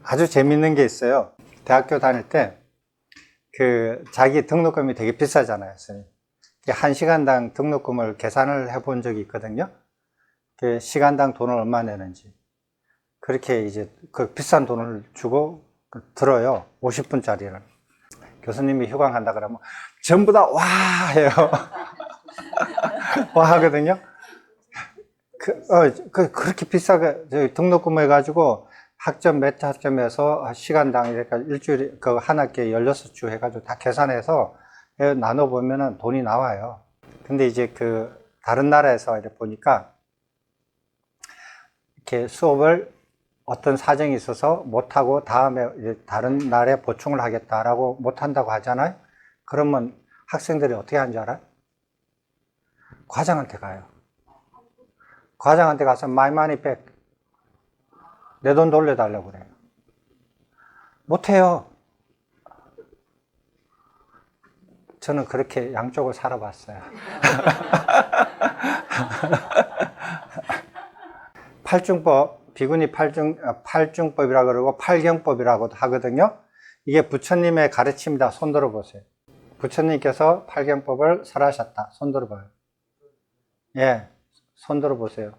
아주 재밌는 게 있어요. 대학교 다닐 때 자기 등록금이 되게 비싸잖아요, 스님. 1시간당 등록금을 계산을 해본 적이 있거든요. 시간당 돈을 얼마 내는지. 그렇게 이제 그 비싼 돈을 주고 들어요. 50분짜리를. 교수님이 휴강한다 그러면 전부 다 와 해요. 와 하거든요. 그렇게 비싸게 등록금 해가지고 학점 몇 학점에서 시간당 이렇게 일주일에 한 학기에 16주 해가지고 다 계산해서 나눠보면은 돈이 나와요. 근데 이제 다른 나라에서 이렇게 보니까 이렇게 수업을 어떤 사정이 있어서 못하고 다음에 이제 다른 날에 보충을 하겠다라고 못한다고 하잖아요. 그러면 학생들이 어떻게 하는 줄 알아요? 과장한테 가요. 과장한테 가서 my money back. 내 돈 돌려달라고 그래요. 못해요. 저는 그렇게 양쪽을 살아봤어요. 팔중법, 비구니 팔중법이라고 그러고 팔경법이라고도 하거든요. 이게 부처님의 가르침이다. 손 들어보세요. 부처님께서 팔경법을 설하셨다. 손 들어봐요. 예, 손 들어보세요.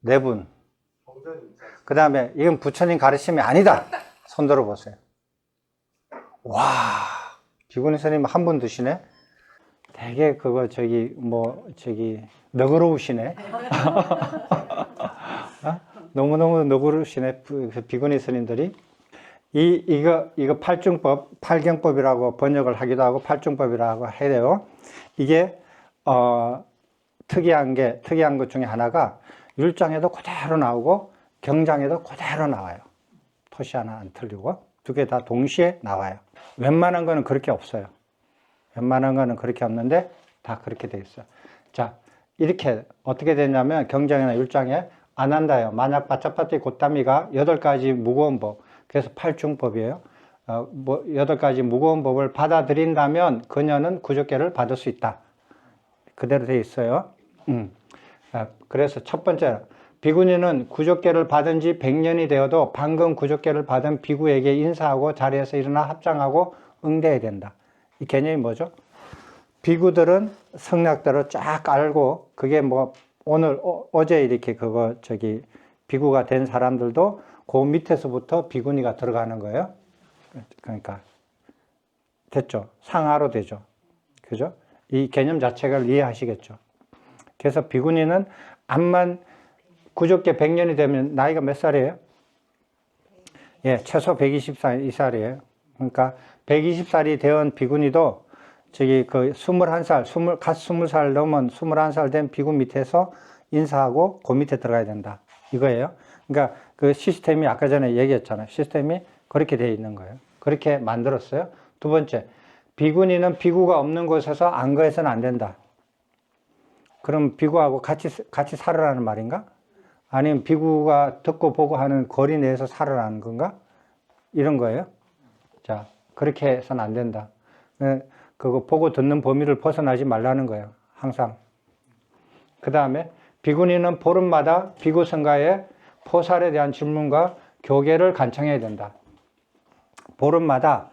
네 분. 그 다음에 이건 부처님 가르침이 아니다. 손 들어보세요. 와, 비구니 스님 한 분 드시네. 되게 너그러우시네. 너무너무 너그러우시네, 비구니 스님들이. 이거 팔경법이라고 번역을 하기도 하고, 팔중법이라고 해야 돼요. 이게, 특이한 것 중에 하나가 율장에도 그대로 나오고, 경장에도 그대로 나와요. 토시 하나 안 틀리고, 두 개 다 동시에 나와요. 웬만한 거는 그렇게 없어요. 웬만한 거는 그렇게 없는데, 다 그렇게 돼 있어요. 자, 이렇게 어떻게 되냐면, 경장이나 율장에 안 한다요. 만약 바차파티 고타미가 8가지 무거운 법, 그래서 팔중법이에요. 8가지 무거운 법을 받아들인다면 그녀는 구족계를 받을 수 있다. 그대로 돼 있어요. 그래서 첫 번째, 비구니는 구족계를 받은 지 100년이 되어도 방금 구족계를 받은 비구에게 인사하고 자리에서 일어나 합장하고 응대해야 된다. 이 개념이 뭐죠? 비구들은 성략대로 쫙 알고, 그게 어제 이렇게 비구가 된 사람들도 그 밑에서부터 비구니가 들어가는 거예요. 그러니까, 됐죠? 상하로 되죠. 그죠? 이 개념 자체를 이해하시겠죠? 그래서 비구니는 구족계 100년이 되면 나이가 몇 살이에요? 예, 최소 120살 이살이에요. 그러니까 120살이 되은 비구니도 21살, 갓 20살 넘은 21살 된 비구 밑에서 인사하고 그 밑에 들어가야 된다. 이거예요. 그러니까 그 시스템이 아까 전에 얘기했잖아요. 시스템이 그렇게 되어 있는 거예요. 그렇게 만들었어요. 두 번째, 비구니는 비구가 없는 곳에서 안거해서는 안 된다. 그럼 비구하고 같이 살으라는 말인가? 아니면 비구가 듣고 보고 하는 거리 내에서 살으라는 건가? 이런 거예요. 자, 그렇게 해서는 안 된다. 그거 보고 듣는 범위를 벗어나지 말라는 거예요. 항상. 그 다음에 비구니는 보름마다 비구 성가에 포살에 대한 질문과 교계를 간청해야 된다. 보름마다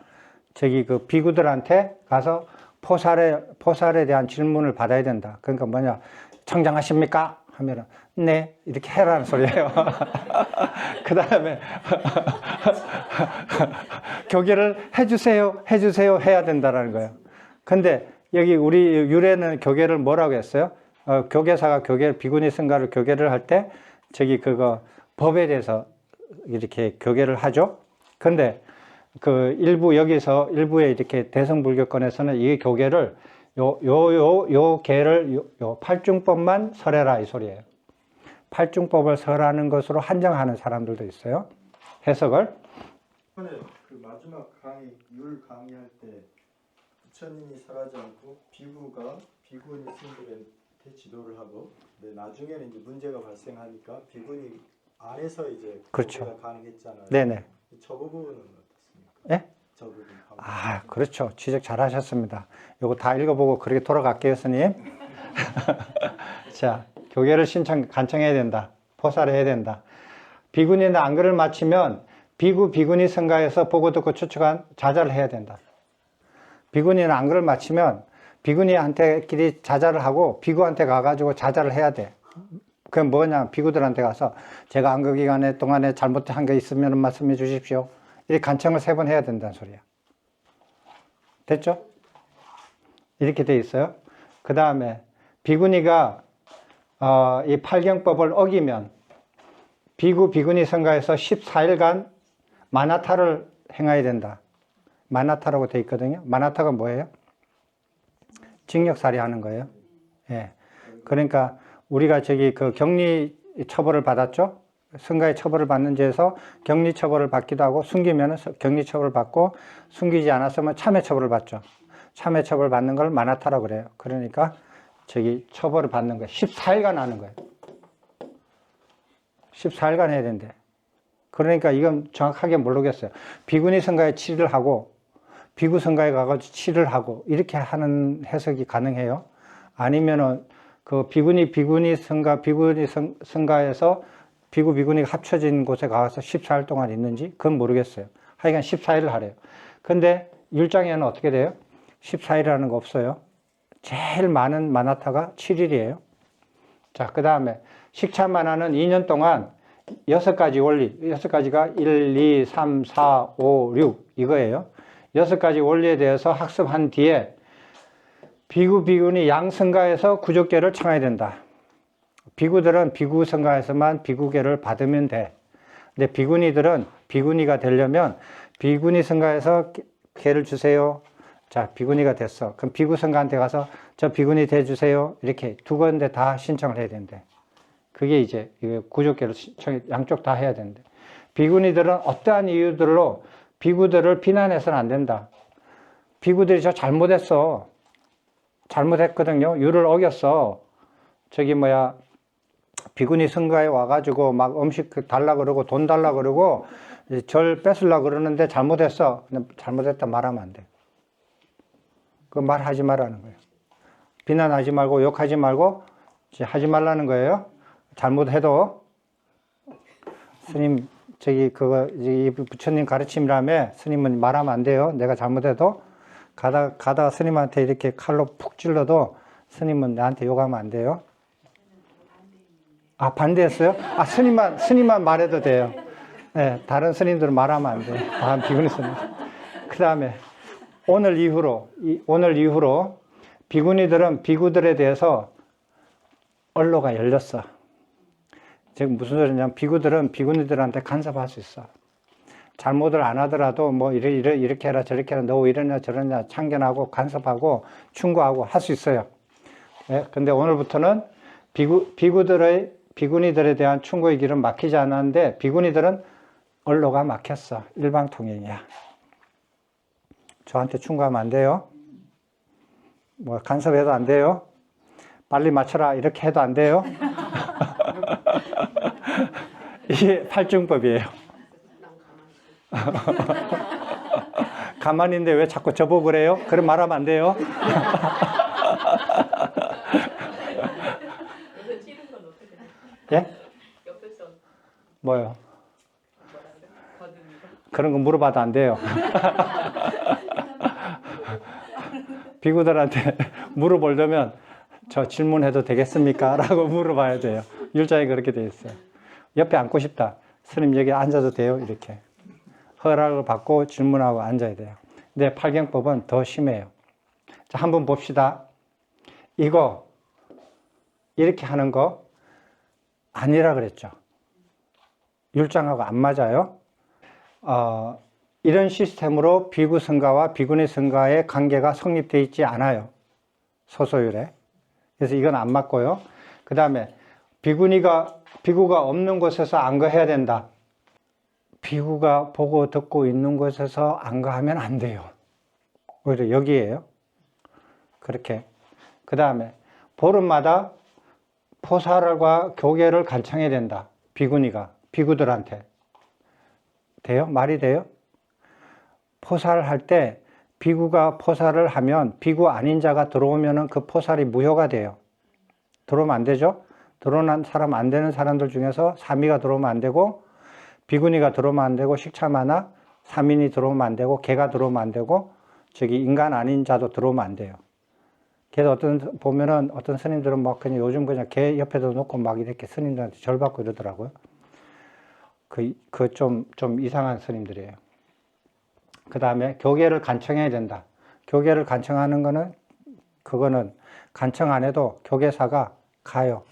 비구들한테 가서 포살에 대한 질문을 받아야 된다. 그러니까 뭐냐, 청장하십니까? 하면은 네, 이렇게 해라는 소리예요. 그 다음에 교계를 해주세요 해야 된다는 거예요. 근데 여기 우리 유래는 교계를 뭐라고 했어요? 교계사가 비구니 성가를 교계를 할 때 법에 대해서 이렇게 교계를 하죠. 근데 일부에 이렇게 대성불교권에서는 이 교계를 요 팔중법만 설해라 이 소리예요. 팔중법을 설하는 것으로 한정하는 사람들도 있어요. 해석을. 마지막 율 강의할 때 부처님이 설하지 않고 비구니 스님들한테 지도를 하고, 근데 나중에는 이제 문제가 발생하니까 비구니 안에서 이제 그렇죠. 교계가 가능했잖아요. 네네. 저 부분은 어떻습니까? 예? 저 부분. 그렇죠. 지적 잘 하셨습니다. 요거 다 읽어보고 그렇게 돌아갈게요, 스님. 자, 교계를 간청해야 된다. 포살해야 된다. 비군이나 안그를 마치면 비구, 비군이 성가에서 보고 듣고 추측한 자자를 해야 된다. 비군이나 안그를 마치면 비군이한테끼리 자자를 하고 비구한테 가가지고 자자를 해야 돼. 그게 뭐냐, 비구들한테 가서 제가 안그 기간에 동안에 잘못한 게 있으면 말씀해 주십시오. 이렇게 간청을 3번 해야 된다는 소리야. 됐죠? 이렇게 돼 있어요. 그 다음에 비구니가 이 팔경법을 어기면 비구, 비구니 성가에서 14일간 마나타를 행해야 된다. 마나타라고 돼 있거든요. 마나타가 뭐예요? 징역살이 하는 거예요. 예. 그러니까 우리가 저기 그 격리 처벌을 받았죠? 성가의 처벌을 받는 죄에서 격리 처벌을 받기도 하고, 숨기면 격리 처벌을 받고, 숨기지 않았으면 참회 처벌을 받죠. 참회 처벌 받는 걸 마나타라고 그래요. 그러니까 저기 처벌을 받는 거예요. 14일간 하는 거예요. 14일간 해야 된대. 그러니까 이건 정확하게 모르겠어요. 비구니 성가에 7일 하고 비구 성가에 가가지고 7일 하고 이렇게 하는 해석이 가능해요. 아니면은 그 비구니 성가, 비구니 성가에서 비구, 비구니가 합쳐진 곳에 가서 14일 동안 있는지 그건 모르겠어요. 하여간 14일을 하래요. 근데 율장에는 어떻게 돼요? 14일이라는 거 없어요. 제일 많은 마나타가 7일이에요. 자, 그 다음에 식차 마나는 2년 동안 6가지 원리, 6가지가 1, 2, 3, 4, 5, 6 이거예요. 6가지 원리에 대해서 학습한 뒤에 비구, 비구니 양성가에서 구족계를 청해야 된다. 비구들은 비구 성가에서만 비구계를 받으면 돼. 근데 비구니들은 비구니가 되려면 비구니 성가에서 계를 주세요. 자, 비구니가 됐어. 그럼 비구 성가한테 가서 저 비구니 대주세요. 이렇게 두 군데 다 신청을 해야 된대. 그게 이제 구족계를 양쪽 다 해야 된대. 비구니들은 어떠한 이유들로 비구들을 비난해서는 안 된다. 비구들이 저 잘못했어. 잘못했거든요. 율을 어겼어. 저기 뭐야, 비구니 성가에 와가지고 막 음식 달라 그러고 돈 달라 그러고 절 뺏으려고 그러는데 잘못했어. 근데 잘못했다 말하면 안 돼. 그 말하지 말라는 거예요. 비난하지 말고 욕하지 말고 하지 말라는 거예요. 잘못해도 스님 저기 그거 이 부처님 가르침이라며 스님은 말하면 안 돼요. 내가 잘못해도 가다가 스님한테 이렇게 칼로 푹 찔러도 스님은 나한테 욕하면 안 돼요. 아, 반대했어요? 아, 스님만 말해도 돼요. 네, 다른 스님들은 말하면 안 돼요. 다른 비구니 스님. 그 다음에 오늘 이후로 비구니들은 비구들에 대해서 언로가 열렸어. 지금 무슨 소리냐면 비구들은 비구니들한테 간섭할 수 있어. 잘못을 안 하더라도 뭐 이렇게 해라 저렇게 해라 너 이러냐 저러냐 참견하고 간섭하고 충고하고 할 수 있어요. 네, 근데 오늘부터는 비구니들에 대한 충고의 길은 막히지 않았는데 비구니들은 언로가 막혔어. 일방통행이야. 저한테 충고하면 안 돼요. 뭐 간섭해도 안 돼요. 빨리 맞춰라 이렇게 해도 안 돼요. 이게 팔중법이에요. 가만히 있는데 왜 자꾸 저보고 그래요? 그럼 말하면 안 돼요. 예? 뭐요? 그런 거 물어봐도 안 돼요. 비구들한테 물어보려면 저 질문해도 되겠습니까? 라고 물어봐야 돼요. 율자에 그렇게 돼 있어요. 옆에 앉고 싶다. 스님 여기 앉아도 돼요? 이렇게. 허락을 받고 질문하고 앉아야 돼요. 근데 팔경법은 더 심해요. 자, 한번 봅시다. 이거 이렇게 하는 거 아니라 그랬죠. 율장하고 안 맞아요. 이런 시스템으로 비구 성가와 비구니 성가의 관계가 성립되어 있지 않아요. 소소율에. 그래서 이건 안 맞고요. 그 다음에 비구가 없는 곳에서 안거해야 된다. 비구가 보고 듣고 있는 곳에서 안거하면 안 돼요. 오히려 여기에요. 그렇게. 그 다음에 보름마다 포살과 교계를 간청해야 된다. 비구들한테. 돼요? 말이 돼요? 포살할 때 비구가 포살을 하면 비구 아닌 자가 들어오면 그 포살이 무효가 돼요. 들어오면 안 되죠? 들어오는 사람 안 되는 사람들 중에서 사미가 들어오면 안 되고 비구니가 들어오면 안 되고, 식차마나 사민이 들어오면 안 되고, 개가 들어오면 안 되고, 저기 인간 아닌 자도 들어오면 안 돼요. 그래서 보면은 어떤 스님들은 막 그냥 요즘 그냥 개 옆에도 놓고 막 이렇게 스님들한테 절 받고 이러더라고요. 좀 이상한 스님들이에요. 그 다음에 교계를 간청해야 된다. 교계를 간청하는 거는, 그거는 간청 안 해도 교계사가 가요.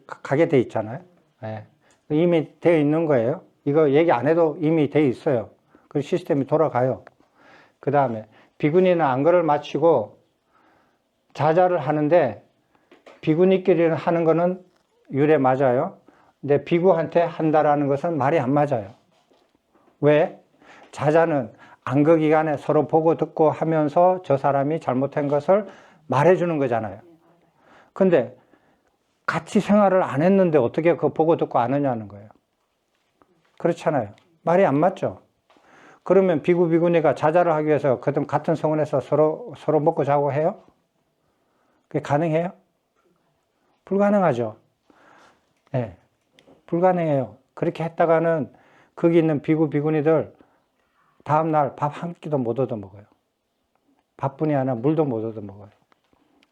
가게 돼 있잖아요. 예. 이미 되어 있는 거예요. 이거 얘기 안 해도 이미 되어 있어요. 그 시스템이 돌아가요. 그 다음에 비구니는 안거를 마치고 자자를 하는데, 비구니끼리는 하는 거는 율에 맞아요. 근데 비구한테 한다라는 것은 말이 안 맞아요. 왜? 자자는 안거 기간에 서로 보고 듣고 하면서 저 사람이 잘못한 것을 말해주는 거잖아요. 근데 같이 생활을 안 했는데 어떻게 그거 보고 듣고 아느냐는 거예요. 그렇잖아요. 말이 안 맞죠. 그러면 비구, 비구니가 자자를 하기 위해서 같은 성원에서 서로 먹고 자고 해요? 그게 가능해요? 불가능하죠. 네, 불가능해요. 그렇게 했다가는 거기 있는 비구, 비구니들 다음날 밥 한 끼도 못 얻어 먹어요. 밥뿐이 아니라 물도 못 얻어 먹어요.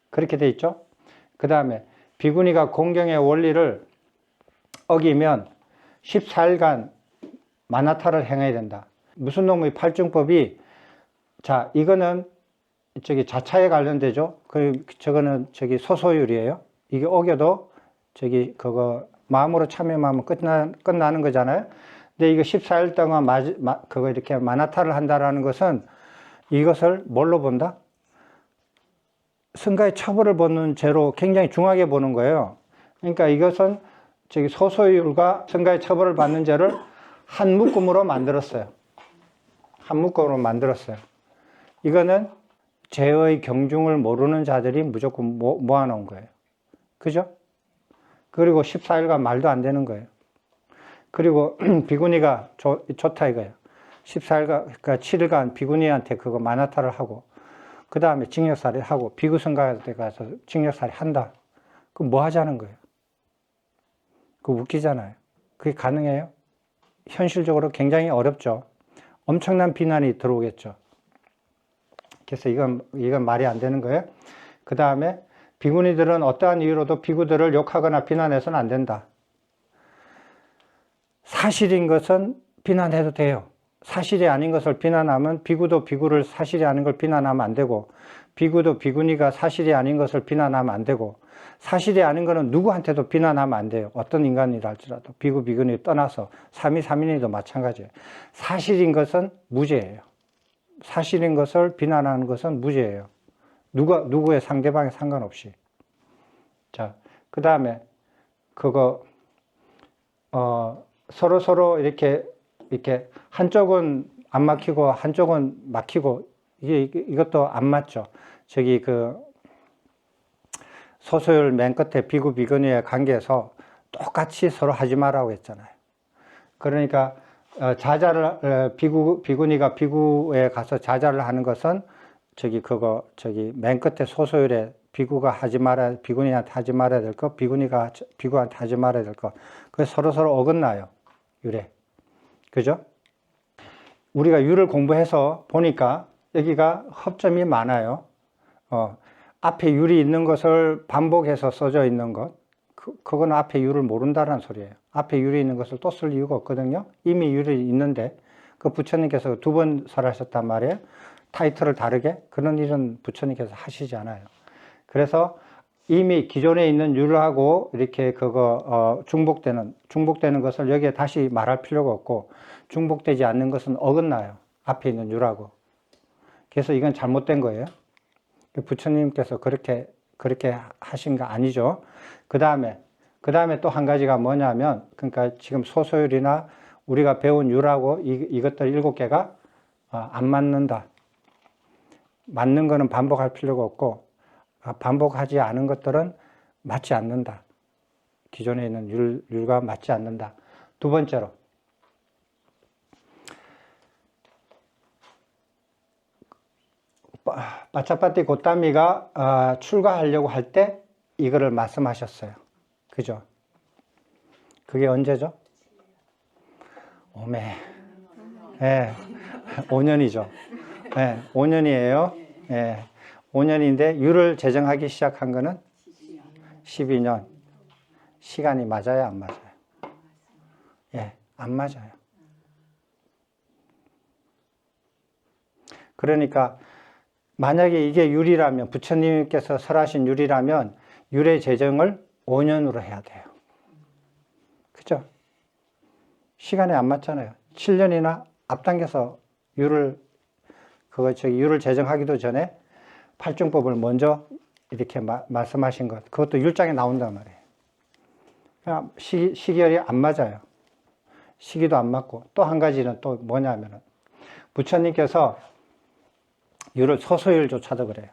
그렇게 돼 있죠? 그 다음에 비구니가 공경의 원리를 어기면 14일간 마나타를 행해야 된다. 무슨 놈의 팔중법이, 자, 이거는 저기 자차에 관련되죠. 저거는 저기 소소율이에요. 이게 어겨도 그거 마음으로 참여하면 끝나는 거잖아요. 근데 이거 14일 동안 그거 이렇게 마나타를 한다라는 것은, 이것을 뭘로 본다? 승가의 처벌을 받는 죄로 굉장히 중하게 보는 거예요. 그러니까 이것은 저기 소소율과 승가의 처벌을 받는 죄를 한 묶음으로 만들었어요. 한 묶음으로 만들었어요. 이거는 죄의 경중을 모르는 자들이 무조건 모아놓은 거예요. 그죠? 그리고 14일간 말도 안 되는 거예요. 그리고 비구니가 좋다 이거예요. 14일간, 그러니까 7일간 비구니한테 그거 마나타를 하고, 그 다음에 징역살이 하고, 비구승가한테 가서 징역살이 한다. 그럼 뭐 하자는 거예요? 그거 웃기잖아요. 그게 가능해요? 현실적으로 굉장히 어렵죠. 엄청난 비난이 들어오겠죠. 그래서 이건 말이 안 되는 거예요. 그 다음에 비구니들은 어떠한 이유로도 비구들을 욕하거나 비난해서는 안 된다. 사실인 것은 비난해도 돼요. 사실이 아닌 것을 비난하면 비구도 비구를 사실이 아닌 걸 비난하면 안 되고, 비구도 비구니가 사실이 아닌 것을 비난하면 안 되고, 사실이 아닌 것은 누구한테도 비난하면 안 돼요. 어떤 인간이라 할지라도. 비구, 비구니 떠나서 삼위, 삼인이도 마찬가지예요. 사실인 것은 무죄예요. 사실인 것을 비난하는 것은 무죄예요. 누구의 상대방에 상관없이. 자, 그 다음에 서로 이렇게 한쪽은 안 막히고 한쪽은 막히고, 이것도 안 맞죠. 소소율 맨 끝에 비구, 비구니의 관계에서 똑같이 서로 하지 말라고 했잖아요. 그러니까, 비구니가 비구에 가서 자자를 하는 것은, 맨 끝에 소소율에 비구니한테 하지 말아야 될 거, 비구니가 비구한테 하지 말아야 될 거, 그게 서로 어긋나요. 율에. 그죠? 우리가 율을 공부해서 보니까 여기가 허점이 많아요. 앞에 율이 있는 것을 반복해서 써져 있는 것, 그거는 앞에 율을 모른다는 소리예요. 앞에 율이 있는 것을 또 쓸 이유가 없거든요. 이미 율이 있는데, 그 부처님께서 2번 설하셨단 말이에요. 타이틀을 다르게. 그런 일은 부처님께서 하시지 않아요. 그래서 이미 기존에 있는 율하고 이렇게 중복되는 것을 여기에 다시 말할 필요가 없고, 중복되지 않는 것은 어긋나요. 앞에 있는 율하고. 그래서 이건 잘못된 거예요. 부처님께서 그렇게 하신 거 아니죠. 그 다음에 또 한 가지가 뭐냐면, 그러니까 지금 소소율이나 우리가 배운 율하고 이것들 7개가 안 맞는다. 맞는 거는 반복할 필요가 없고, 반복하지 않은 것들은 맞지 않는다. 기존에 있는 율과 맞지 않는다. 두 번째로, 빠차빠띠 고따미가 출가하려고 할 때 이거를 말씀하셨어요. 그죠? 그게 언제죠? 오메. 예, 5년이죠. 예, 5년이에요. 예, 5년인데 율을 제정하기 시작한 거는 12년. 시간이 맞아요, 안 맞아요? 예, 안 맞아요. 그러니까 만약에 이게 율이라면, 부처님께서 설하신 율이라면 율의 제정을 5년으로 해야 돼요. 그죠? 시간이 안 맞잖아요. 7년이나 앞당겨서 율을 제정하기도 전에 팔중법을 먼저 이렇게 말씀하신 것, 그것도 율장에 나온단 말이에요. 그냥 시결이 안 맞아요. 시기도 안 맞고, 또 한 가지는 또 뭐냐면은, 부처님께서 율을 소소율조차도 그래요.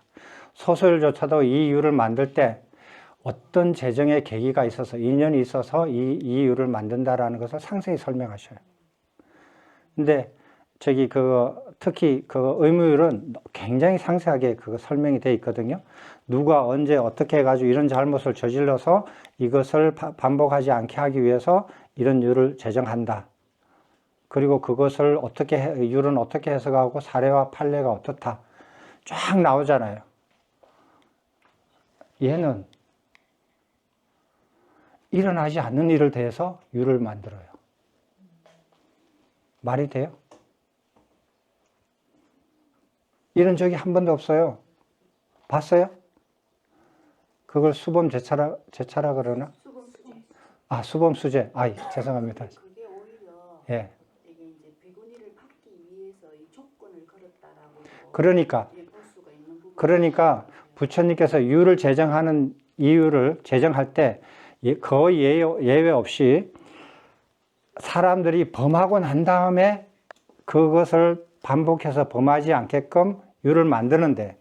소소율조차도 이 율을 만들 때 어떤 제정의 계기가 있어서, 인연이 있어서 이 율을 만든다라는 것을 상세히 설명하셔요. 근데 특히 의무율은 굉장히 상세하게 설명이 되어 있거든요. 누가 언제 어떻게 해가지고 이런 잘못을 저질러서 이것을 반복하지 않게 하기 위해서 이런 율을 제정한다. 그리고 그것을 율은 어떻게 해석하고 사례와 판례가 어떻다. 쫙 나오잖아요. 얘는 일어나지 않는 일을 대해서 율을 만들어요. 말이 돼요? 이런 적이 한 번도 없어요. 봤어요? 그걸 수범제차라 그러나? 아, 수범수제. 아이, 죄송합니다. 그게 오히려 예. 이게 이제 비구니를 받기 위해서 이 조건을 걸었다라고 그러니까 부처님께서 율을 제정하는 이유를 제정할 때 거의 예외 없이 사람들이 범하고 난 다음에 그것을 반복해서 범하지 않게끔 율을 만드는데,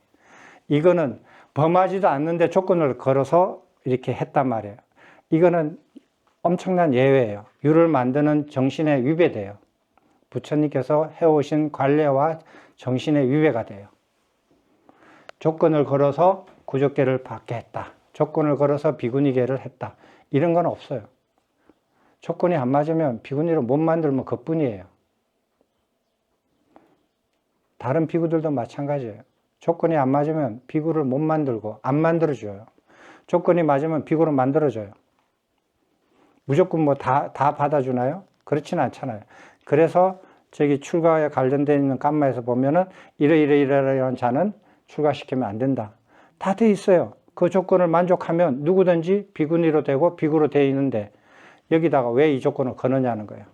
이거는 범하지도 않는데 조건을 걸어서 이렇게 했단 말이에요. 이거는 엄청난 예외예요. 율을 만드는 정신에 위배돼요. 부처님께서 해오신 관례와 정신에 위배가 돼요. 조건을 걸어서 구족계를 받게 했다. 조건을 걸어서 비구니계를 했다. 이런 건 없어요. 조건이 안 맞으면 비구니를 못 만들면 그뿐이에요. 다른 비구들도 마찬가지예요. 조건이 안 맞으면 비구를 못 만들고 안 만들어줘요. 조건이 맞으면 비구를 만들어줘요. 무조건 다 받아주나요? 그렇지는 않잖아요. 그래서 출가에 관련되어 있는 감마에서 보면은 이러이러이러한 자는 출가시키면 안 된다. 다 돼 있어요. 그 조건을 만족하면 누구든지 비구니로 되고 비구로 되어 있는데 여기다가 왜 이 조건을 거느냐는 거예요.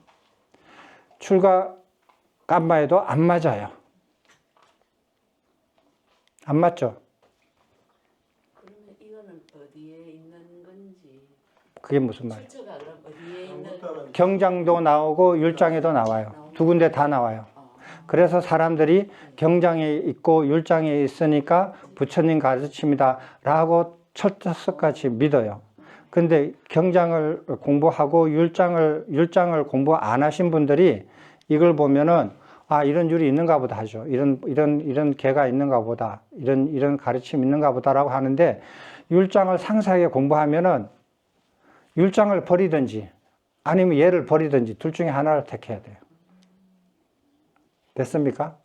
출가 감마에도 안 맞아요. 안 맞죠? 그러면 이거는 어디에 있는 건지. 그게 무슨 말이에요? 출처가 그럼 어디에 있는? 경장도 나오고 율장에도 나와요. 두 군데 다 나와요. 그래서 사람들이 경장에 있고 율장에 있으니까 부처님 가르침이다 라고 철떡같이 믿어요. 근데 경장을 공부하고 율장을 공부 안 하신 분들이 이걸 보면은 아, 이런 율이 있는가 보다 하죠. 이런 개가 있는가 보다. 이런 가르침이 있는가 보다라고 하는데, 율장을 상세하게 공부하면은 율장을 버리든지 아니면 얘를 버리든지 둘 중에 하나를 택해야 돼요. 됐습니까?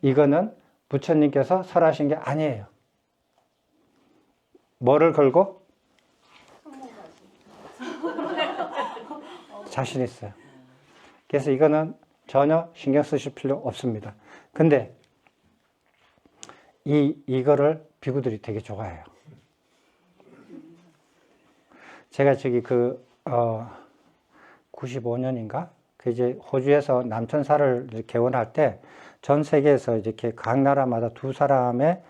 이거는 부처님께서 설하신 게 아니에요. 뭐를 걸고? 자신 있어요. 그래서 이거는 전혀 신경 쓰실 필요 없습니다. 근데 이거를 비구들이 되게 좋아해요. 제가 95년인가? 이제 호주에서 남천사를 개원할 때 전 세계에서 이렇게 각 나라마다 두 사람의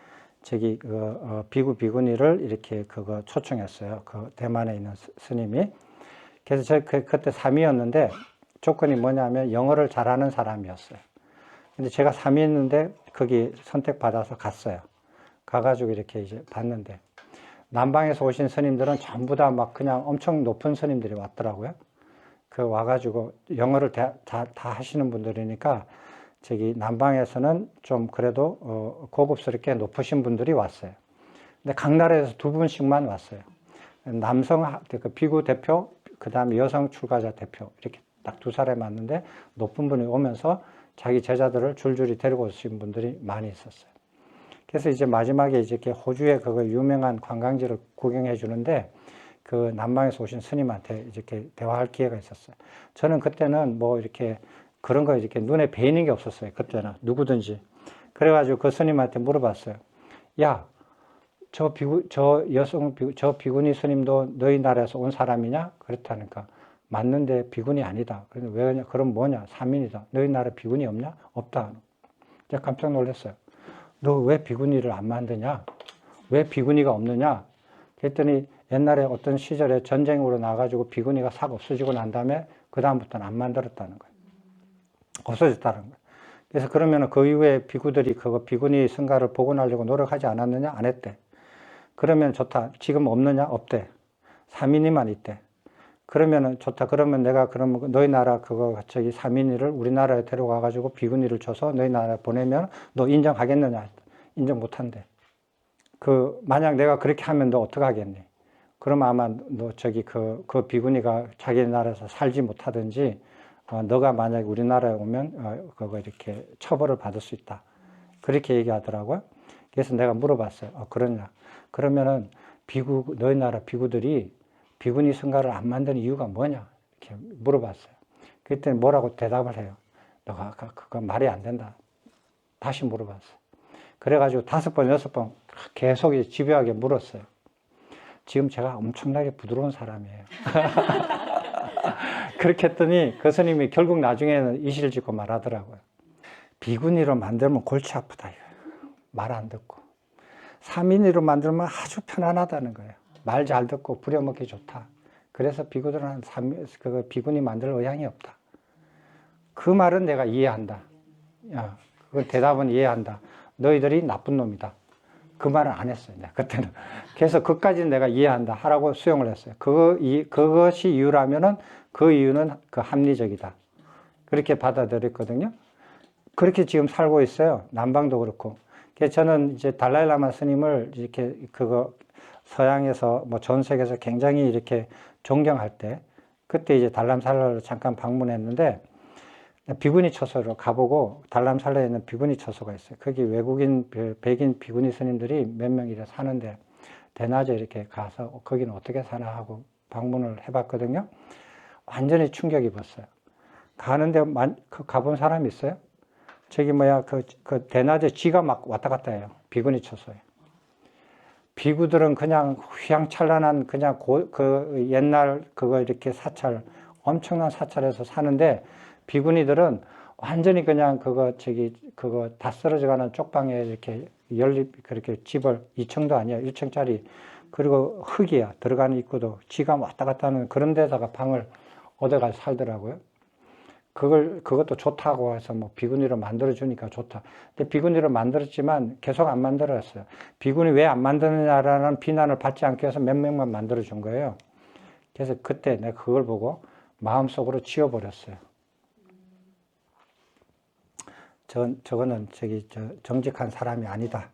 비구니를 이렇게 초청했어요. 그 대만에 있는 스님이. 그래서 제가 그때 3위였는데 조건이 뭐냐면 영어를 잘하는 사람이었어요. 근데 제가 3위였는데 거기 선택받아서 갔어요. 가가지고 이렇게 이제 봤는데 남방에서 오신 스님들은 전부 다 막 그냥 엄청 높은 스님들이 왔더라고요. 와가지고 영어를 다 하시는 분들이니까 남방에서는 좀 그래도 고급스럽게 높으신 분들이 왔어요. 근데 각 나라에서 두 분씩만 왔어요. 남성 비구 대표, 그 다음에 여성 출가자 대표 이렇게 딱 두 사람이 왔는데 높은 분이 오면서 자기 제자들을 줄줄이 데리고 오신 분들이 많이 있었어요. 그래서 이제 마지막에 이제 이렇게 호주의 그거 유명한 관광지를 구경해 주는데 그 남방에서 오신 스님한테 이렇게 대화할 기회가 있었어요. 저는 그때는 뭐 이렇게 그런 거 이렇게 눈에 베이는 게 없었어요. 그때는 누구든지. 그래가지고 그 스님한테 물어봤어요. 야, 저 비구니 스님도 너희 나라에서 온 사람이냐? 그렇다니까. 맞는데 비구니 아니다. 그래서 왜냐? 그럼 뭐냐? 사민이다. 너희 나라에 비구니 없냐? 없다. 제가 깜짝 놀랐어요. 너 왜 비구니를 안 만드냐? 왜 비구니가 없느냐? 그랬더니 옛날에 어떤 시절에 전쟁으로 나가지고 비구니가 싹 없어지고 난 다음에 그 다음부터는 안 만들었다는 거예요. 없어졌다는 거예요. 그래서 그러면 그 이후에 비구들이 그거 비구니 승가를 복원하려고 노력하지 않았느냐? 안 했대. 그러면 좋다. 지금 없느냐? 없대. 사민이만 있대. 그러면은 좋다. 그러면 내가 그러면 너희 나라 그거 저기 사민이를 우리나라에 데려가 가지고 비구니를 줘서 너희 나라에 보내면 너 인정하겠느냐? 인정 못 한대. 그 만약 내가 그렇게 하면 너 어떻게 하겠니? 그럼 아마 너 저기 그 비구니가 자기 나라에서 살지 못하든지 너가 만약 우리나라에 오면 그거 이렇게 처벌을 받을 수 있다. 그렇게 얘기하더라고요. 그래서 내가 물어봤어요. 그러냐? 그러면은 너희 나라 비구들이 비구니 승가를 안 만드는 이유가 뭐냐? 이렇게 물어봤어요. 그랬더니 뭐라고 대답을 해요. 너가 아까 그거 말이 안 된다. 다시 물어봤어요. 그래가지고 5번, 6번 계속 집요하게 물었어요. 지금 제가 엄청나게 부드러운 사람이에요. 그렇게 했더니 그 스님이 결국 나중에는 이실을 짓고 말하더라고요. 비구니로 만들면 골치 아프다. 말 안 듣고. 사민이로 만들면 아주 편안하다는 거예요. 말 잘 듣고 부려먹기 좋다. 그래서 비구들은 비구니 만들 의향이 없다. 그 말은 내가 이해한다. 야, 그 대답은 이해한다. 너희들이 나쁜 놈이다. 그 말은 안 했어요. 내가 그때는. 그래서 그까지는 내가 이해한다. 하라고 수용을 했어요. 그것이 이유라면은 그 이유는 그 합리적이다. 그렇게 받아들였거든요. 그렇게 지금 살고 있어요. 남방도 그렇고. 그래서 저는 이제 달라이라마 스님을 이렇게 서양에서 뭐 전 세계에서 굉장히 이렇게 존경할 때 그때 이제 달람살라를 잠깐 방문했는데 비구니 처소로 가보고 달람살라에 있는 비구니 처소가 있어요. 거기 외국인 백인 비구니 스님들이 몇 명 이래 사는데 대낮에 이렇게 가서 거기는 어떻게 사나 하고 방문을 해봤거든요. 완전히 충격 입었어요. 가는데 가본 사람이 있어요? 저기 그 대낮에 쥐가 막 왔다 갔다 해요. 비구니 처소에. 비구들은 그냥 휘황찬란한 그냥 그 옛날 그거 이렇게 엄청난 사찰에서 사는데 비구니들은 완전히 그냥 그거 다 쓰러져 가는 쪽방에 이렇게 그렇게 집을 2층도 아니야. 1층짜리. 그리고 흙이야. 들어가는 입구도 쥐가 왔다 갔다 하는 그런 데다가 방을 얻어가서 살더라고요. 그것도 좋다고 해서 뭐 비구니로 만들어주니까 좋다. 근데 비구니로 만들었지만 계속 안 만들었어요. 비구니 왜 안 만드느냐라는 비난을 받지 않기 위해서 몇 명만 만들어준 거예요. 그래서 그때 내가 그걸 보고 마음속으로 지워버렸어요. 저거는 정직한 사람이 아니다.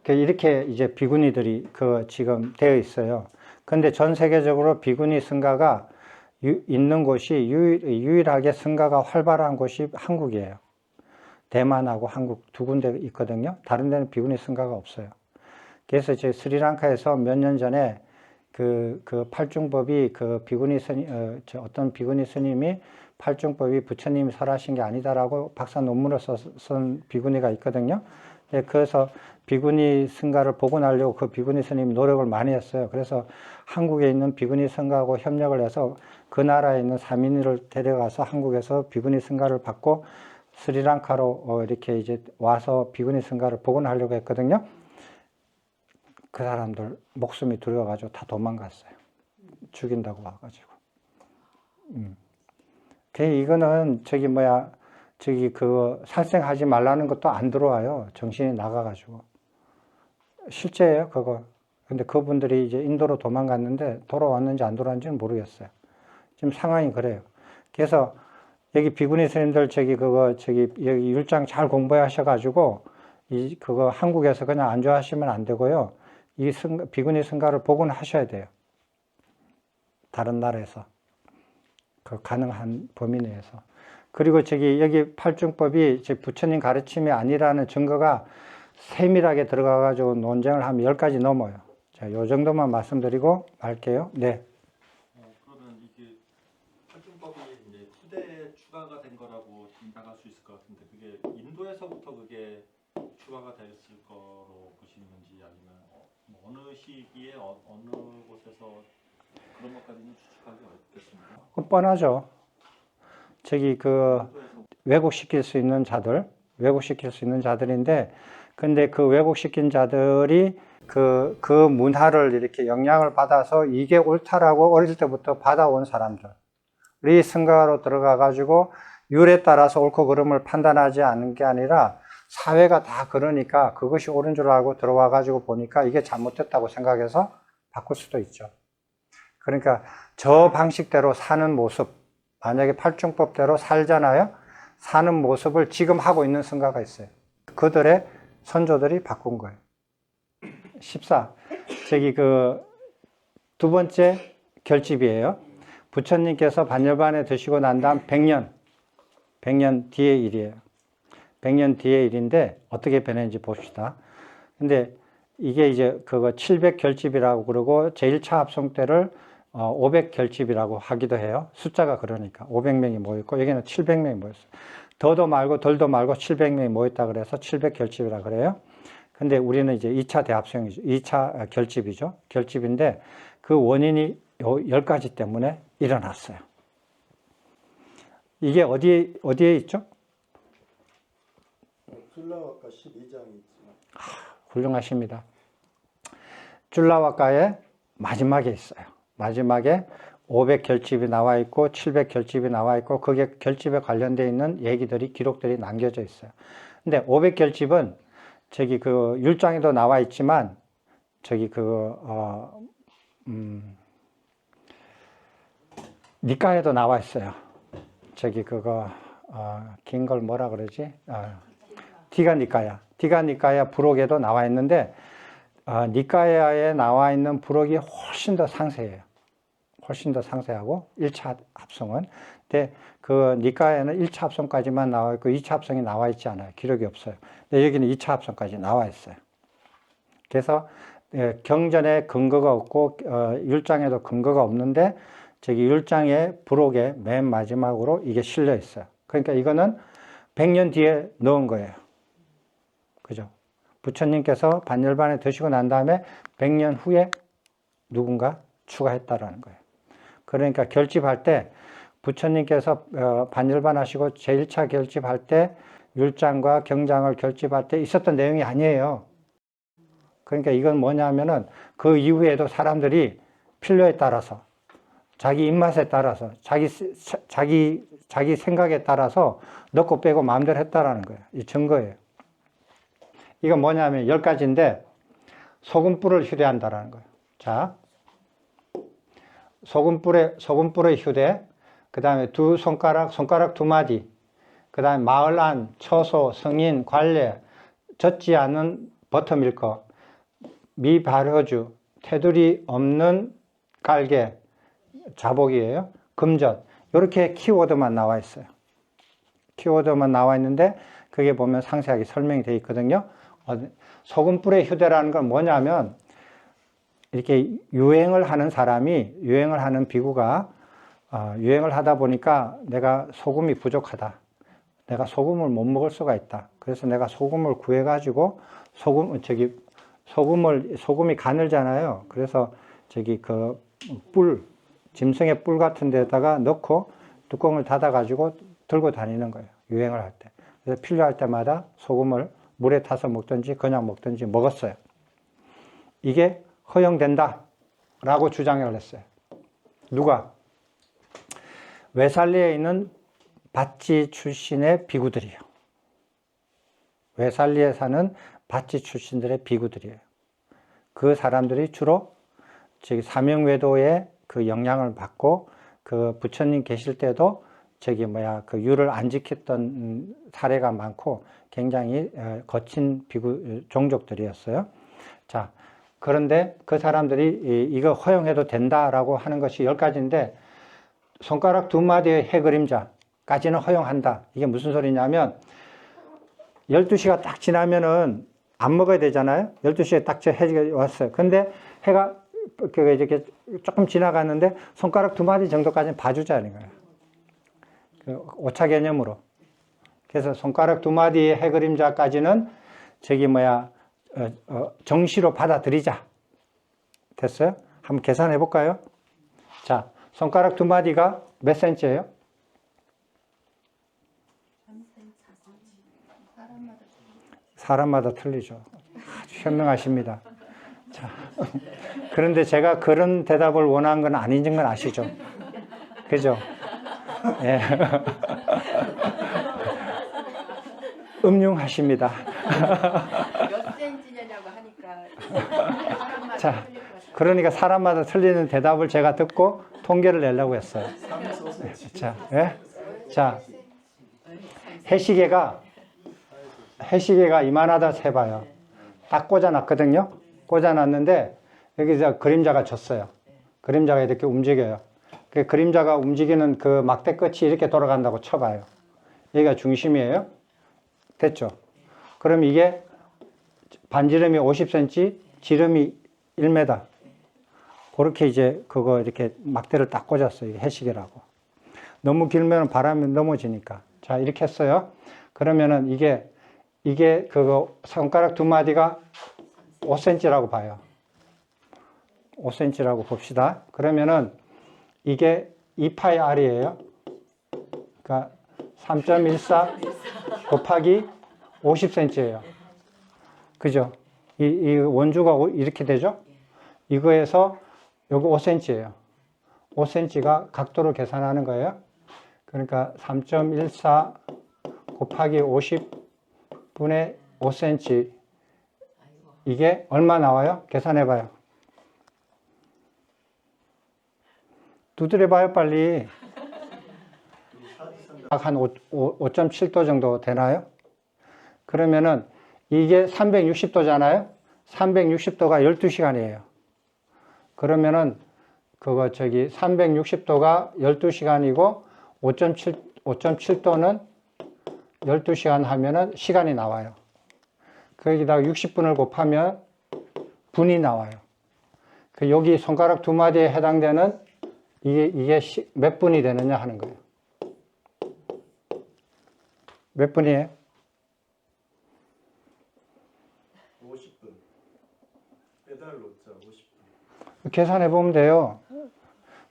이렇게 이제 비구니들이 지금 되어 있어요. 근데 전 세계적으로 비구니 승가가 있는 곳이 유일하게 승가가 활발한 곳이 한국이에요. 대만하고 한국 두 군데 있거든요. 다른 데는 비구니 승가가 없어요. 그래서 이제 스리랑카에서 몇 년 전에 그 팔중법이 어떤 비구니 스님이 팔중법이 부처님이 설하신 게 아니다라고 박사 논문을 쓴 비구니가 있거든요. 그래서 비구니 승가를 복원하려고 그 비구니 스님이 노력을 많이 했어요. 그래서 한국에 있는 비구니 승가하고 협력을 해서 그 나라에 있는 사민이를 데려가서 한국에서 비구니 승가를 받고 스리랑카로 이렇게 이제 와서 비구니 승가를 복원하려고 했거든요. 그 사람들 목숨이 두려워가지고 다 도망갔어요. 죽인다고 와가지고. 이거는 살생하지 말라는 것도 안 들어와요. 정신이 나가가지고. 실제예요, 그거. 근데 그분들이 이제 인도로 도망갔는데 돌아왔는지 안 돌아왔는지는 모르겠어요. 지금 상황이 그래요. 그래서 여기 비구니 스님들 여기 율장 잘 공부하셔가지고 그거 한국에서 그냥 안주하시면 안 되고요. 비구니 승가를 복원하셔야 돼요. 다른 나라에서. 그 가능한 범위 내에서. 그리고 여기 팔중법이 부처님 가르침이 아니라는 증거가 세밀하게 들어가가지고 논쟁을 하면 10가지 넘어요. 자, 요 정도만 말씀드리고 말게요. 네. 그러면 이게 팔중법이 이제 후대에 추가가 된 거라고 생각할 수 있을 것 같은데 그게 인도에서부터 그게 추가가 됐을 거로 보시는 건지 아니면 뭐 어느 시기에 어느 곳에서 그런 것까지는 추측하기 어렵겠습니다. 그건 뻔하죠. 왜곡시킬 수 있는 자들인데, 근데 그 왜곡시킨 자들이 그 문화를 이렇게 영향을 받아서 이게 옳다라고 어릴 때부터 받아온 사람들이 승가로 들어가가지고 율에 따라서 옳고 그름을 판단하지 않는 게 아니라 사회가 다 그러니까 그것이 옳은 줄 알고 들어와가지고 보니까 이게 잘못됐다고 생각해서 바꿀 수도 있죠. 그러니까 저 방식대로 사는 모습, 만약에 팔중법대로 살잖아요. 사는 모습을 지금 하고 있는 승가가 있어요. 그들의 선조들이 바꾼 거예요. 14. 두 번째 결집이에요. 부처님께서 반열반에 드시고 난 다음 100년 뒤의 일이에요. 100년 뒤의 일인데 어떻게 변했는지 봅시다. 근데 이게 이제 700결집이라고 그러고 제1차 합송 때를 500결집이라고 하기도 해요. 숫자가 그러니까 500명이 모였고 여기는 700명이 모였어요. 더도 말고 덜도 말고 700명이 모였다 그래서 700결집이라 그래요. 근데 우리는 이제 2차 대합성이죠. 2차 결집이죠. 결집인데 그 원인이 요 10가지 때문에 일어났어요. 이게 어디에 있죠? 줄라와카 12장이 있지만 훌륭하십니다. 줄라와카의 마지막에 있어요. 마지막에 500결집이 나와 있고 700결집이 나와 있고 그게 결집에 관련되어 있는 얘기들이 기록들이 남겨져 있어요. 근데 500결집은 율장에도 나와 있지만 니카에도 나와 있어요. 긴 걸 뭐라 그러지? 디가니카야 부록에도 나와 있는데 니카야에 나와 있는 부록이 훨씬 더 상세해요. 훨씬 더 상세하고 1차 합성은. 근데 그 니카야에는 1차 합성까지만 나와 있고 2차 합성이 나와 있지 않아요. 기록이 없어요. 근데 여기는 2차 합성까지 나와 있어요. 그래서 경전에 근거가 없고 율장에도 근거가 없는데 율장의 부록의 맨 마지막으로 이게 실려 있어요. 그러니까 이거는 100년 뒤에 넣은 거예요. 그죠? 부처님께서 반열반에 드시고 난 다음에 100년 후에 누군가 추가했다라는 거예요. 그러니까 결집할 때 부처님께서 반열반 하시고 제1차 결집할 때 율장과 경장을 결집할 때 있었던 내용이 아니에요. 그러니까 이건 뭐냐면은 그 이후에도 사람들이 필요에 따라서 자기 입맛에 따라서 자기 생각에 따라서 넣고 빼고 마음대로 했다라는 거예요. 이 증거예요. 이건 뭐냐면 10가지인데 소금불을 휴대한다라는 거예요. 자, 소금불의 휴대, 그 다음에 손가락 2마디, 그 다음에 마을 안, 처소, 성인, 관례, 젖지 않은 버터밀크, 미발효주, 테두리 없는 깔개, 자복이에요. 금전. 이렇게 키워드만 나와 있어요. 키워드만 나와 있는데 그게 보면 상세하게 설명이 되어 있거든요. 소금불의 휴대라는 건 뭐냐면 이렇게 유행을 하는 비구가 유행을 하다 보니까 내가 소금이 부족하다. 내가 소금을 못 먹을 수가 있다. 그래서 내가 소금을 구해가지고 소금이 가늘잖아요. 그래서 짐승의 뿔 같은 데다가 넣고 뚜껑을 닫아가지고 들고 다니는 거예요. 유행을 할 때. 그래서 필요할 때마다 소금을 물에 타서 먹든지 그냥 먹든지 먹었어요. 이게 허용된다 라고 주장을 했어요. 누가? 외살리에 있는 밭지 출신의 비구들이에요. 외살리에 사는 밭지 출신들의 비구들이에요. 그 사람들이 주로 사명외도의 그 영향을 받고 그 부처님 계실 때도 율을 안 지켰던 사례가 많고 굉장히 거친 비구 종족들이었어요. 자, 그런데 그 사람들이 이거 허용해도 된다라고 하는 것이 10가지인데 손가락 두 마디의 해 그림자까지는 허용한다. 이게 무슨 소리냐면 12시가 딱 지나면은 안 먹어야 되잖아요. 12시에 딱 해가 왔어요. 근데 해가 이렇게 조금 지나갔는데 손가락 두 마디 정도까지는 봐주자는 거예요. 그 오차 개념으로. 그래서 손가락 두 마디의 해 그림자까지는 정시로 받아들이자. 됐어요? 한번 계산해 볼까요? 자, 손가락 두 마디가 몇 센치예요? 사람마다 틀리죠. 아주 현명하십니다. 자, 그런데 제가 그런 대답을 원한 건 아닌 건 아시죠? 그죠? 예. 음흉하십니다. 몇 센치냐고 하니까 자, 그러니까 사람마다 틀리는 대답을 제가 듣고 통계를 내려고 했어요. 3에서 5cm. 자, 예? 자, 해시계가 이만하다 해봐요. 딱 꽂아놨거든요. 꽂아놨는데 여기서 그림자가 졌어요. 그림자가 이렇게 움직여요. 그 그림자가 움직이는 그 막대 끝이 이렇게 돌아간다고 쳐봐요. 여기가 중심이에요. 됐죠? 그럼 이게 반지름이 50cm, 지름이 1m. 그렇게 이제 그거 이렇게 막대를 딱 꽂았어요. 이게 해시계라고. 너무 길면 바람이 넘어지니까. 자, 이렇게 했어요. 그러면은 이게 그거 손가락 두 마디가 5cm라고 봐요. 5cm라고 봅시다. 그러면은 이게 2파이 R이에요. 그러니까 3.14 곱하기 50cm예요. 그죠? 이 원주가 이렇게 되죠? 이거에서 요거 5cm예요. 5cm가 각도를 계산하는 거예요. 그러니까 3.14 곱하기 50분의 5cm. 이게 얼마 나와요? 계산해봐요. 두드려봐요, 빨리. 한 5.7도 정도 되나요? 그러면은 이게 360도잖아요? 360도가 12시간이에요. 그러면은 360도가 12시간이고 5.7도는 12시간 하면은 시간이 나와요. 거기다가 60분을 곱하면 분이 나와요. 여기 손가락 두 마디에 해당되는 이게 몇 분이 되느냐 하는 거예요. 몇 분이에요? 50분. 배달 놓자 50분. 계산해 보면 돼요.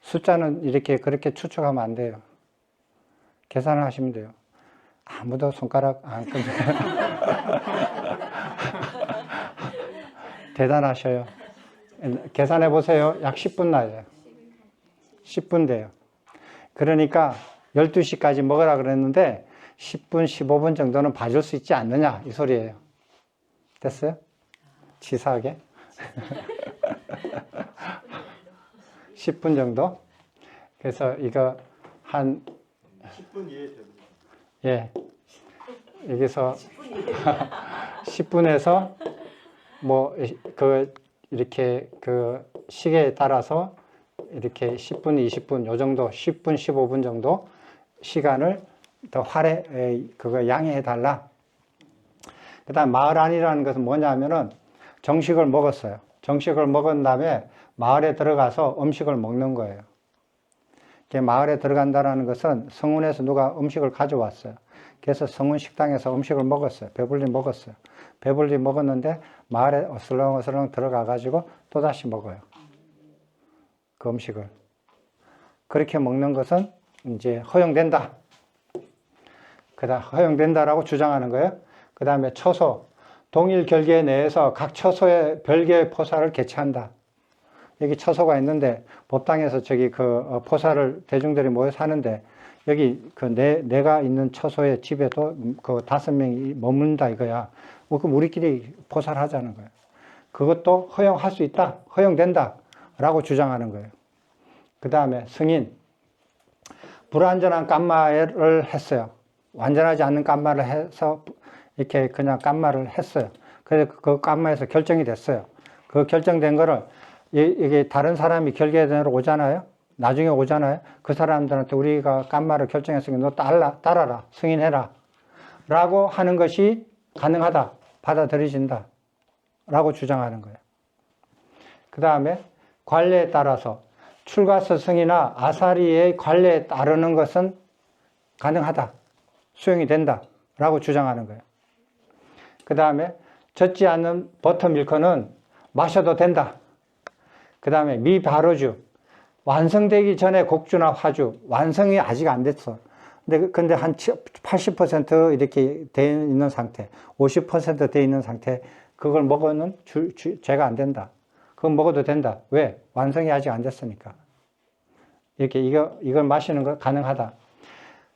숫자는 그렇게 추측하면 안 돼요. 계산을 하시면 돼요. 아무도 손가락 안 끄죠. 대단하셔요. 계산해 보세요. 약 10분 나요. 10분 돼요. 그러니까 12시까지 먹으라 그랬는데 10분, 15분 정도는 봐줄 수 있지 않느냐 이 소리예요. 됐어요? 치사하게. 10분 정도. 그래서 이거 한 10분 이해됩니다. 예. 여기서 10분에서 이렇게 시계에 따라서 이렇게 10분, 20분 요 정도, 10분, 15분 정도 시간을 더 양해해 달라. 그다음 마을 안이라는 것은 뭐냐면은 정식을 먹었어요. 정식을 먹은 다음에 마을에 들어가서 음식을 먹는 거예요. 마을에 들어간다는 것은 성운에서 누가 음식을 가져왔어요. 그래서 성운 식당에서 음식을 먹었어요. 배불리 먹었어요. 배불리 먹었는데 마을에 어슬렁어슬렁 들어가가지고 또다시 먹어요. 그 음식을. 그렇게 먹는 것은 이제 허용된다. 그다음 허용된다라고 주장하는 거예요. 그 다음에 처소. 동일 결계 내에서 각 처소에 별개의 포사를 개최한다. 여기 처소가 있는데 법당에서 포사를 대중들이 모여서 하는데 여기 내가 있는 처소의 집에도 5명이 머문다 이거야. 그럼 우리끼리 포사를 하자는 거예요. 그것도 허용할 수 있다. 허용된다. 라고 주장하는 거예요. 그 다음에 승인. 불완전한 깜마를 했어요. 완전하지 않는 깜마를 해서 이렇게 그냥 깜마를 했어요. 그래서 그 깜마에서 결정이 됐어요. 그 결정된 거를 이게 다른 사람이 결계대로 오잖아요. 나중에 오잖아요. 그 사람들한테 우리가 깐마를 결정했으니까 너 따라라, 승인해라 라고 하는 것이 가능하다, 받아들여진다 라고 주장하는 거예요. 그 다음에 관례에 따라서 출가스승이나 아사리의 관례에 따르는 것은 가능하다, 수용이 된다 라고 주장하는 거예요. 그 다음에 젖지 않는 버터밀크는 마셔도 된다. 그 다음에 미발효주, 완성되기 전에 곡주나 화주, 완성이 아직 안 됐어. 근데 한 80% 이렇게 돼 있는 상태, 50% 돼 있는 상태, 그걸 먹으면 죄가 안 된다. 그건 먹어도 된다. 왜? 완성이 아직 안 됐으니까. 이렇게 이걸 마시는 거 가능하다.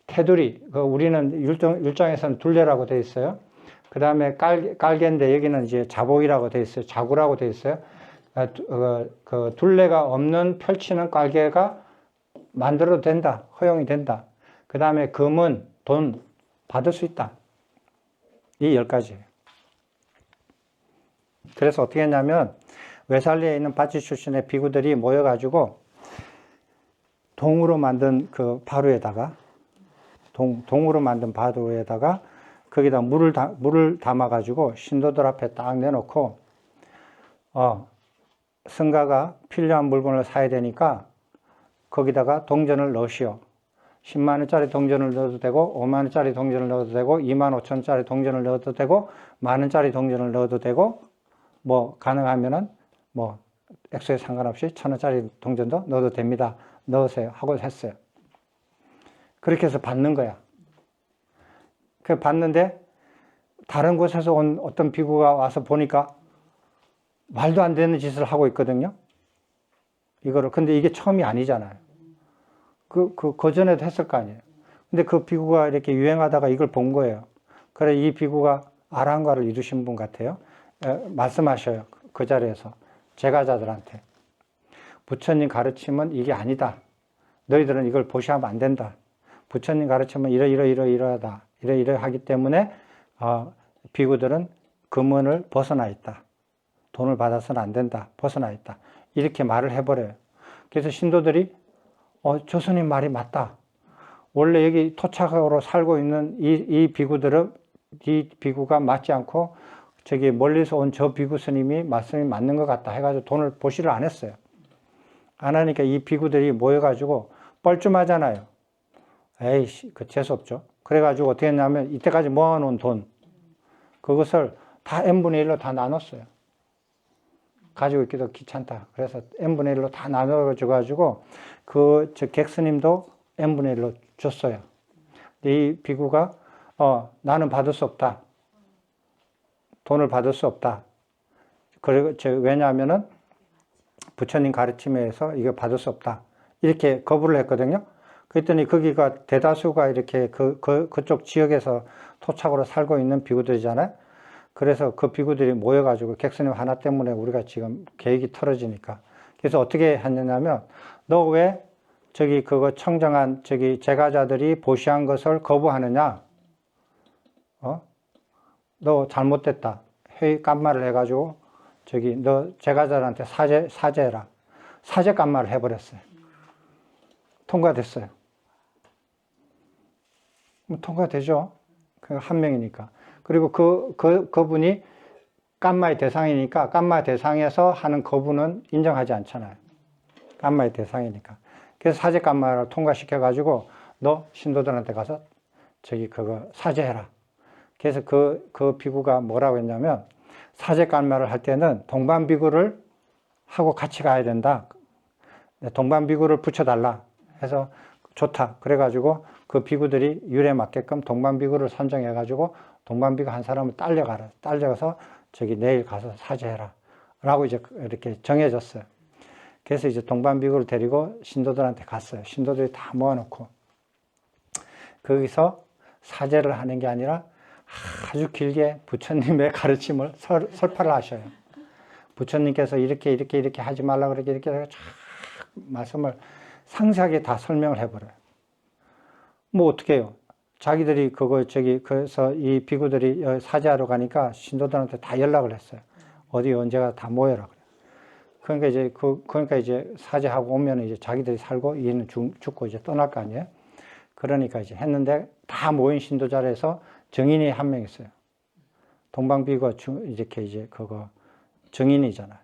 테두리, 우리는 율정에서는 둘레라고 돼 있어요. 그 다음에 깔개인데 여기는 이제 자복이라고 돼 있어요. 자구라고 돼 있어요. 그 둘레가 없는 펼치는 깔개가 만들어도 된다. 허용이 된다. 그 다음에 금은 돈 받을 수 있다. 이 10가지예요. 그래서 어떻게 했냐면 외살리에 있는 바치 출신의 비구들이 모여가지고 동으로 만든 그 바루에다가 동으로 만든 바루에다가 거기다 물을 담아가지고 신도들 앞에 딱 내놓고 승가가 필요한 물건을 사야 되니까 거기다가 동전을 넣으시오. 10만 원짜리 동전을 넣어도 되고 5만 원짜리 동전을 넣어도 되고 2만 5천 원짜리 동전을 넣어도 되고 만 원짜리 동전을 넣어도 되고 뭐 가능하면은 뭐 액수에 상관없이 1,000원짜리 동전도 넣어도 됩니다. 넣으세요 하고 했어요. 그렇게 해서 받는 거야. 그 받는데 다른 곳에서 온 어떤 비구가 와서 보니까 말도 안 되는 짓을 하고 있거든요. 근데 이게 처음이 아니잖아요. 그 전에도 했을 거 아니에요. 근데 그 비구가 이렇게 유행하다가 이걸 본 거예요. 그래, 이 비구가 아랑과를 이루신 분 같아요. 말씀하셔요. 그 자리에서. 제가자들한테. 부처님 가르침은 이게 아니다. 너희들은 이걸 보시하면 안 된다. 부처님 가르침은 이러하다. 이러하기 때문에, 비구들은 금은을 벗어나 있다. 돈을 받아서는 안 된다. 벗어나 있다. 이렇게 말을 해버려요. 그래서 신도들이 조스님 말이 맞다. 원래 여기 토착으로 살고 있는 이 비구가 맞지 않고 저기 멀리서 온 저 비구 스님이 말씀이 맞는 것 같다 해가지고 돈을 보시를 안 했어요. 안 하니까 이 비구들이 모여가지고 뻘쭘하잖아요. 에이씨, 재수없죠. 그래가지고 어떻게 했냐면 이때까지 모아놓은 돈, 그것을 다 n분의 1로 다 나눴어요. 가지고 있기도 귀찮다. 그래서 n분의 1로 다 나눠줘가지고 저 객스님도 n분의 1로 줬어요. 이 비구가 나는 받을 수 없다. 돈을 받을 수 없다. 그리고 왜냐하면은 부처님 가르침에 의해서 이거 받을 수 없다. 이렇게 거부를 했거든요. 그랬더니 거기가 대다수가 이렇게 그쪽 지역에서 토착으로 살고 있는 비구들이잖아요. 그래서 그 비구들이 모여가지고 객스님 하나 때문에 우리가 지금 계획이 틀어지니까. 그래서 어떻게 했냐면, 너 왜 그거 청정한 제가자들이 보시한 것을 거부하느냐? 너 잘못됐다. 회의 깐말을 해가지고 너 제가자들한테 사죄해라. 사죄 깐말을 해버렸어요. 통과됐어요. 통과되죠. 한 명이니까. 그리고 그분이 깐마의 대상이니까 깐마 대상에서 하는 거부는 인정하지 않잖아요. 깐마의 대상이니까. 그래서 사죄 깐마를 통과시켜가지고 너 신도들한테 가서 그거 사죄해라. 그래서 그 비구가 뭐라고 했냐면, 사죄 깐마를 할 때는 동반비구를 하고 같이 가야 된다. 동반비구를 붙여달라 해서 좋다. 그래가지고 그 비구들이 율에 맞게끔 동반비구를 선정해가지고 동반비구 한 사람을 딸려가서 내일 가서 사죄해라 라고 이제 이렇게 정해졌어요. 그래서 이제 동반비구를 데리고 신도들한테 갔어요. 신도들이 다 모아놓고 거기서 사죄를 하는 게 아니라 아주 길게 부처님의 가르침을 설파를 하셔요. 부처님께서 이렇게 하지 말라 이렇게 쫙 말씀을 상세하게 다 설명을 해버려요. 뭐 어떻게 해요? 자기들이 그래서 이 비구들이 사죄하러 가니까 신도들한테 다 연락을 했어요. 어디 언제가 다 모여라 그래요. 그러니까 이제 사제하고 오면 이제 자기들이 살고 얘는 죽고 이제 떠날 거 아니에요. 그러니까 이제 했는데 다 모인 신도자리에서 정인이 한 명 있어요. 동방비가 이렇게 이제 그거 정인이잖아요.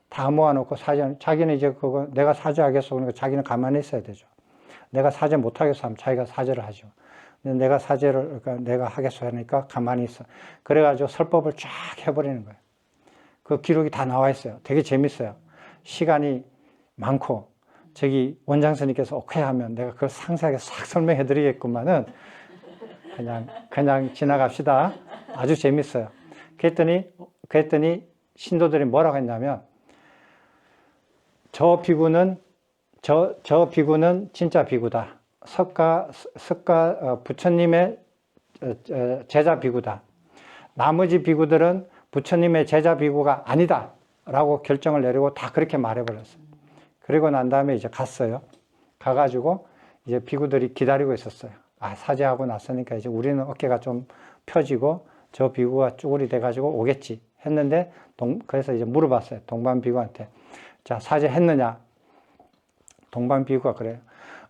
다 모아놓고 자기는 이제 그거 내가 사죄하겠어. 그러니까 자기는 가만히 있어야 되죠. 내가 사죄 못하겠어 하면 자기가 사죄를 하죠. 근데 내가 사죄를, 그러니까 내가 하겠어 하니까 가만히 있어. 그래가지고 설법을 쫙 해버리는 거예요. 그 기록이 다 나와 있어요. 되게 재밌어요. 시간이 많고, 저기 원장 스님께서 오케이 하면 내가 그걸 상세하게 싹 설명해 드리겠구만은, 그냥 지나갑시다. 아주 재밌어요. 그랬더니 신도들이 뭐라고 했냐면, 저 비구는 진짜 비구다. 부처님의 제자 비구다. 나머지 비구들은 부처님의 제자 비구가 아니다. 라고 결정을 내리고 다 그렇게 말해버렸어요. 그리고 난 다음에 이제 갔어요. 가가지고 이제 비구들이 기다리고 있었어요. 사죄하고 났으니까 이제 우리는 어깨가 좀 펴지고 저 비구가 쭈그리 돼가지고 오겠지 했는데, 그래서 이제 물어봤어요. 동방 비구한테. 자, 사죄했느냐? 동방 비구가 그래요.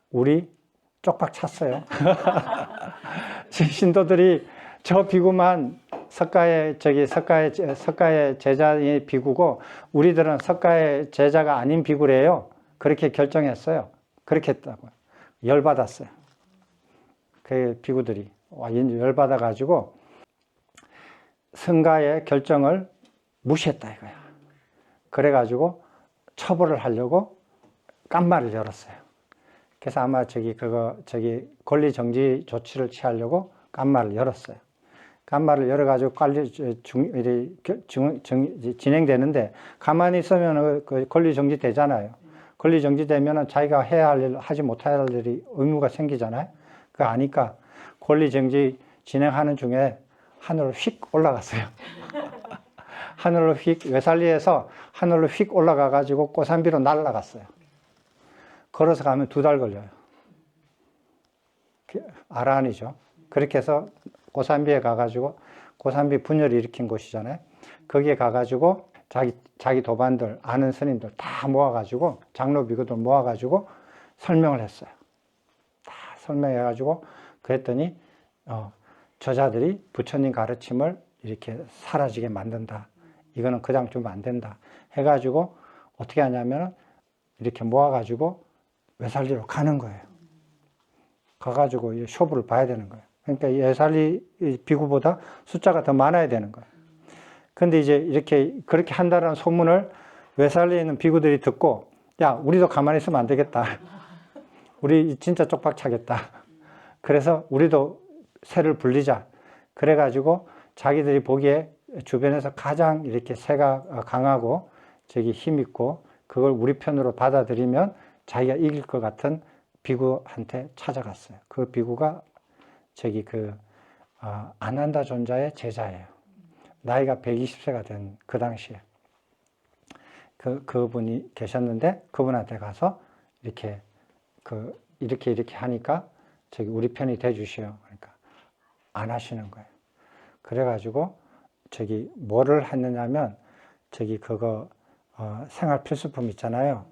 우리 쪽박 찼어요. 신도들이 저 비구만 석가의 제자의 비구고 우리들은 석가의 제자가 아닌 비구래요. 그렇게 결정했어요. 그렇게 했다고요. 열받았어요. 그 비구들이 열받아가지고 성가의 결정을 무시했다 이거야. 그래가지고 처벌을 하려고 깜마를 열었어요. 그래서 아마 권리정지 조치를 취하려고 깜마를 열었어요. 깜마를 열어가지고 진행되는데, 가만히 있으면 그 권리정지 되잖아요. 권리정지 되면은 자기가 해야 할 일, 하지 못해야 할 일이 의무가 생기잖아요. 그거 아니까 권리정지 진행하는 중에 하늘로 휙 올라갔어요. 하늘로 외살리에서 하늘로 휙 올라가가지고 고산비로 날아갔어요. 걸어서 가면 2달 걸려요. 아란이죠. 그렇게 해서 고산비에 가가지고, 고산비 분열을 일으킨 곳이잖아요. 거기에 가가지고 자기 도반들, 아는 스님들 다 모아가지고, 장로 비구들 모아가지고 설명을 했어요. 다 설명해가지고 그랬더니 저자들이 부처님 가르침을 이렇게 사라지게 만든다. 이거는 그냥 주면 안 된다. 해가지고 어떻게 하냐면 이렇게 모아가지고 외살리로 가는 거예요. 가가지고 이 쇼부를 봐야 되는 거예요. 그러니까 이 외살리 비구보다 숫자가 더 많아야 되는 거예요. 근데 이제 그렇게 한다는 소문을 외살리에 있는 비구들이 듣고, 야, 우리도 가만히 있으면 안 되겠다. 우리 진짜 쪽박 차겠다. 그래서 우리도 새를 불리자. 그래가지고 자기들이 보기에 주변에서 가장 이렇게 새가 강하고 힘있고 그걸 우리 편으로 받아들이면 자기가 이길 것 같은 비구한테 찾아갔어요. 그 비구가 아난다 존자의 제자예요. 나이가 120세가 된 그 당시에 그분이 계셨는데, 그분한테 가서 이렇게 하니까 우리 편이 돼 주시오. 그러니까 안 하시는 거예요. 그래가지고 뭐를 했느냐면 생활 필수품 있잖아요.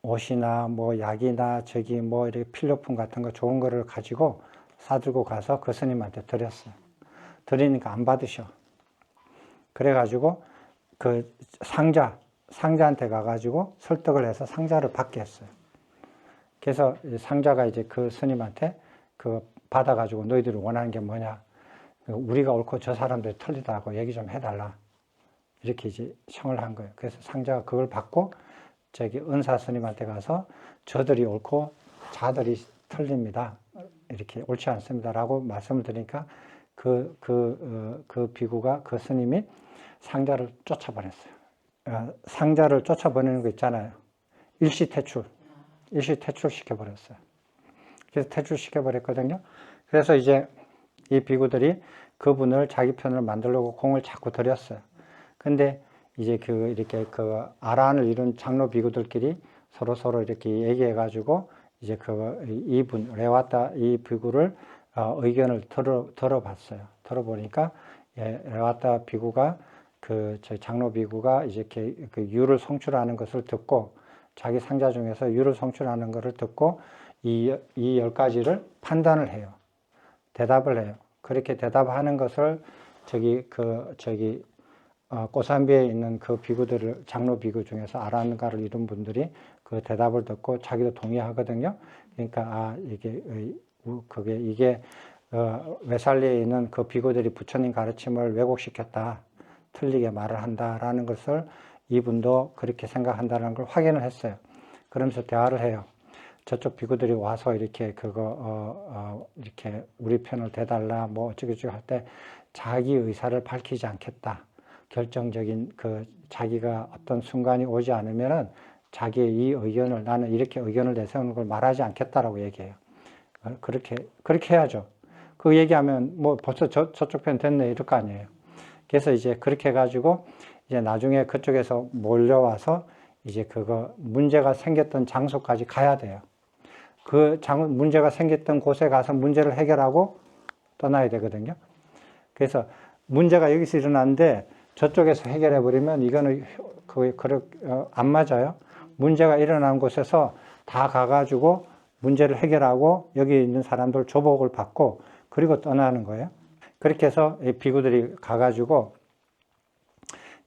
옷이나 뭐 약이나 이렇게 필요품 같은 거 좋은 거를 가지고 사들고 가서 그 스님한테 드렸어요. 드리니까 안 받으셔. 그래가지고 그 상자한테 가가지고 설득을 해서 상자를 받게 했어요. 그래서 상자가 이제 그 스님한테 받아가지고 너희들이 원하는 게 뭐냐? 우리가 옳고 저 사람들이 틀리다고 얘기 좀 해달라. 이렇게 이제 청을 한 거예요. 그래서 상자가 그걸 받고 은사 스님한테 가서 저들이 옳고 자들이 틀립니다. 이렇게 옳지 않습니다라고 말씀을 드리니까 그 비구가, 그 스님이 상자를 쫓아버렸어요. 상자를 쫓아버리는 거 있잖아요. 일시 퇴출시켜버렸어요. 그래서 퇴출시켜버렸거든요. 그래서 이제 이 비구들이 그분을 자기 편으로 만들려고 공을 자꾸 들였어요. 근데 이제 아란을 이룬 장로 비구들끼리 서로 이렇게 얘기해가지고 이제 이분 레와타 이 비구를 의견을 들어봤어요. 들어보니까 레와타 비구가 저희 장로 비구가 이렇게 그 유를 송출하는 것을 듣고 자기 상자 중에서 유를 송출하는 것을 듣고 이 10가지를 판단을 해요. 대답을 해요. 그렇게 대답하는 것을 고산비에 있는 그 비구들을 장로 비구 중에서 아란가를 이룬 분들이 그 대답을 듣고 자기도 동의하거든요. 그러니까 이게 외살리에 있는 그 비구들이 부처님 가르침을 왜곡시켰다, 틀리게 말을 한다라는 것을 이분도 그렇게 생각한다는 걸 확인을 했어요. 그러면서 대화를 해요. 저쪽 비구들이 와서 이렇게 이렇게 우리 편을 대달라 뭐 어쩌고저쩌고 할 때 자기 의사를 밝히지 않겠다. 결정적인 자기가 어떤 순간이 오지 않으면은 자기의 이 의견을 나는 이렇게 의견을 내세우는 걸 말하지 않겠다라고 얘기해요. 그렇게 해야죠. 그 얘기하면 뭐 벌써 저쪽 편 됐네 이럴 거 아니에요. 그래서 이제 그렇게 해가지고 이제 나중에 그쪽에서 몰려와서 이제 문제가 생겼던 장소까지 가야 돼요. 문제가 생겼던 곳에 가서 문제를 해결하고 떠나야 되거든요. 그래서 문제가 여기서 일어났는데 저쪽에서 해결해 버리면 이거는 안 맞아요. 문제가 일어난 곳에서 다 가가지고 문제를 해결하고 여기 있는 사람들 조복을 받고 그리고 떠나는 거예요. 그렇게 해서 이 비구들이 가가지고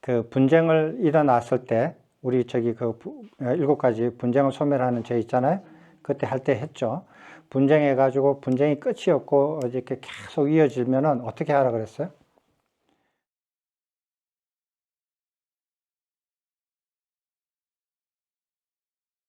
그 분쟁을 일어났을 때 우리 7가지 분쟁을 소멸하는 죄 있잖아요. 그때 할 때 했죠. 분쟁해가지고 분쟁이 끝이 없고 이렇게 계속 이어지면은 어떻게 하라 그랬어요?